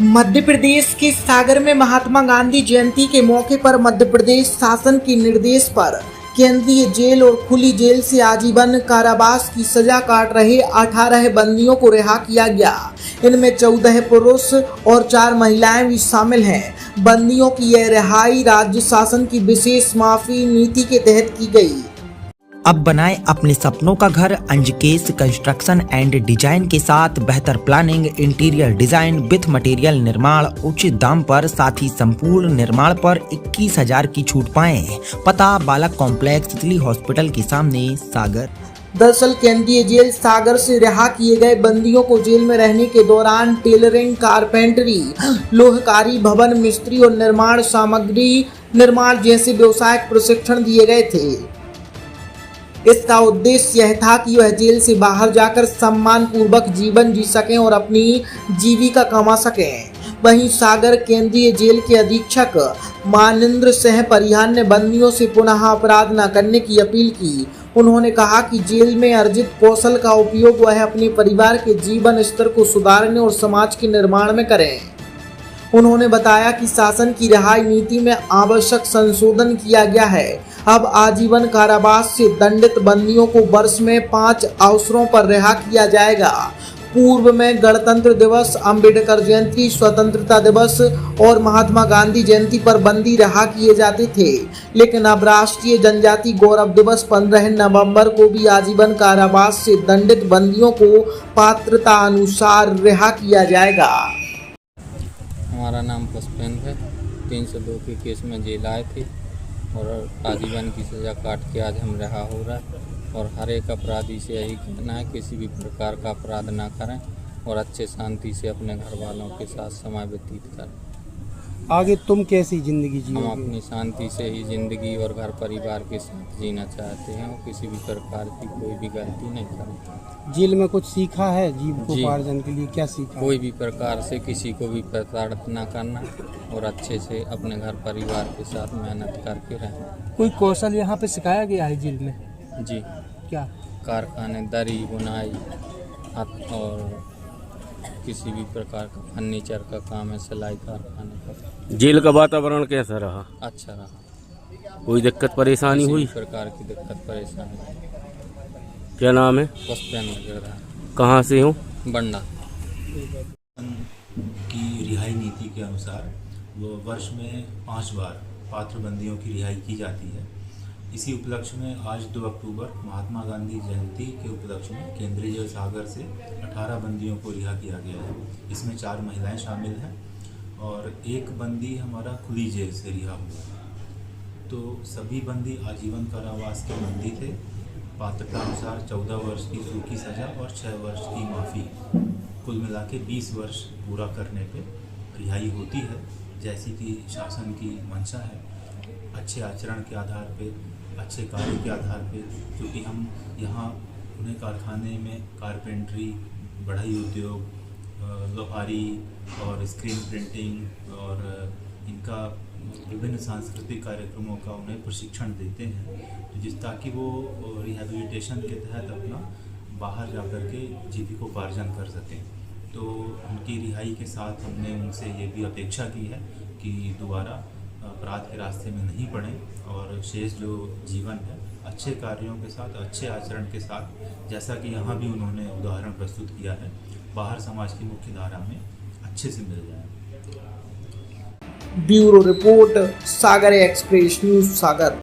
मध्य प्रदेश के सागर में महात्मा गांधी जयंती के मौके पर मध्य प्रदेश शासन के निर्देश पर केंद्रीय जेल और खुली जेल से आजीवन कारावास की सजा काट रहे 18 बंदियों को रिहा किया गया। इनमें 14 पुरुष और 4 महिलाएं भी शामिल हैं। बंदियों की यह रिहाई राज्य शासन की विशेष माफी नीति के तहत की गई। अब बनाएं अपने सपनों का घर अंजकेश कंस्ट्रक्शन एंड डिजाइन के साथ। बेहतर planning, interior design with material निर्माण उचित दाम पर, साथ ही संपूर्ण निर्माण पर 21,000 की छूट पाएं। पता बालक कॉम्प्लेक्स तितली हॉस्पिटल के सामने, सागर। दरअसल केंद्रीय जेल सागर से रिहा किए गए बंदियों को जेल में रहने के दौरान टेलरिंग, कारपेंटरी, लोहकारी, भवन मिस्त्री और निर्माण सामग्री निर्माण जैसे व्यवसायिक प्रशिक्षण दिए गए थे। इसका उद्देश्य यह था कि वह जेल से बाहर जाकर सम्मान पूर्वक जीवन जी सकें और अपनी जीविका कमा सकें। वहीं सागर केंद्रीय जेल के अधीक्षक मानिंद्र सिंह परिहान ने बंदियों से पुनः अपराध न करने की अपील की। उन्होंने कहा कि जेल में अर्जित कौशल का उपयोग वह अपने परिवार के जीवन स्तर को सुधारने और समाज के निर्माण में करें। उन्होंने बताया कि शासन की रिहाई नीति में आवश्यक संशोधन किया गया है। अब आजीवन कारावास से दंडित बंदियों को वर्ष में 5 अवसरों पर रिहा किया जाएगा। पूर्व में गणतंत्र दिवस, अंबेडकर जयंती, स्वतंत्रता दिवस और महात्मा गांधी जयंती पर बंदी रिहा किए जाते थे, लेकिन अब राष्ट्रीय जनजाति गौरव दिवस 15 नवंबर को भी आजीवन कारावास से दंडित बंदियों को पात्रता अनुसार रिहा किया जाएगा। हमारा नाम पुष्पेंद्र है। 302 के केस में जेल आए थे और आजीवन की सज़ा काट के आज हम रिहा हो रहा है। और हर एक अपराधी से यही कहना है, किसी भी प्रकार का अपराध ना करें और अच्छे शांति से अपने घर वालों के साथ समय व्यतीत करें। आगे तुम कैसी ज़िंदगी जियोगे? हम अपनी शांति से ही ज़िंदगी और घर परिवार के साथ जीना चाहते हैं और किसी भी प्रकार की कोई भी गलती नहीं करें। जेल में कुछ सीखा है जीविकोपार्जन के लिए? क्या सीखा? कोई भी प्रकार से किसी को भी प्रताड़ित ना करना और अच्छे से अपने घर परिवार के साथ मेहनत करके रहना। कोई कौशल यहाँ पे सिखाया गया है जेल में? जी। क्या? कारखाने, दरी बुनाई और किसी भी प्रकार का फर्नीचर का काम है, सिलाई कारखाने का। जेल का वातावरण कैसा रहा? अच्छा रहा। कोई दिक्कत परेशानी हुई? किसी प्रकार की दिक्कत परेशानी। क्या नाम है? पुष्पेंद्र गिरधार। कहाँ से हो? बंडा। की रिहाई नीति के अनुसार वो वर्ष में 5 बार पात्र बंदियों की रिहाई की जाती है। इसी उपलक्ष्य में आज 2 अक्टूबर महात्मा गांधी जयंती के उपलक्ष्य में केंद्रीय जेल सागर से 18 बंदियों को रिहा किया गया है। इसमें 4 महिलाएं शामिल हैं और 1 बंदी हमारा खुली जेल से रिहा हुआ। तो सभी बंदी आजीवन कारावास के बंदी थे। पात्रता अनुसार 14 वर्ष की सूखी सज़ा और 6 वर्ष की माफ़ी, कुल मिला के 20 वर्ष पूरा करने पे रिहाई होती है, जैसी कि शासन की मंशा है। अच्छे आचरण के आधार पे, अच्छे कार्य के आधार पे, क्योंकि हम यहाँ उन्हें कारखाने में कारपेंटरी, बढ़ई उद्योग, लोहारी और स्क्रीन प्रिंटिंग और इनका विभिन्न सांस्कृतिक कार्यक्रमों का उन्हें प्रशिक्षण देते हैं, तो ताकि वो रिहैबिलिटेशन के तहत अपना बाहर जाकर के जीविकोपार्जन कर सकें। तो उनकी रिहाई के साथ हमने उनसे ये भी अपेक्षा की है कि दोबारा अपराध के रास्ते में नहीं पड़ें और शेष जो जीवन है अच्छे कार्यों के साथ, अच्छे आचरण के साथ, जैसा कि यहाँ भी उन्होंने उदाहरण प्रस्तुत किया है, बाहर समाज की मुख्य धारा में अच्छे से मिल जाए। ब्यूरो रिपोर्ट, सागर एक्सप्रेस न्यूज़, सागर।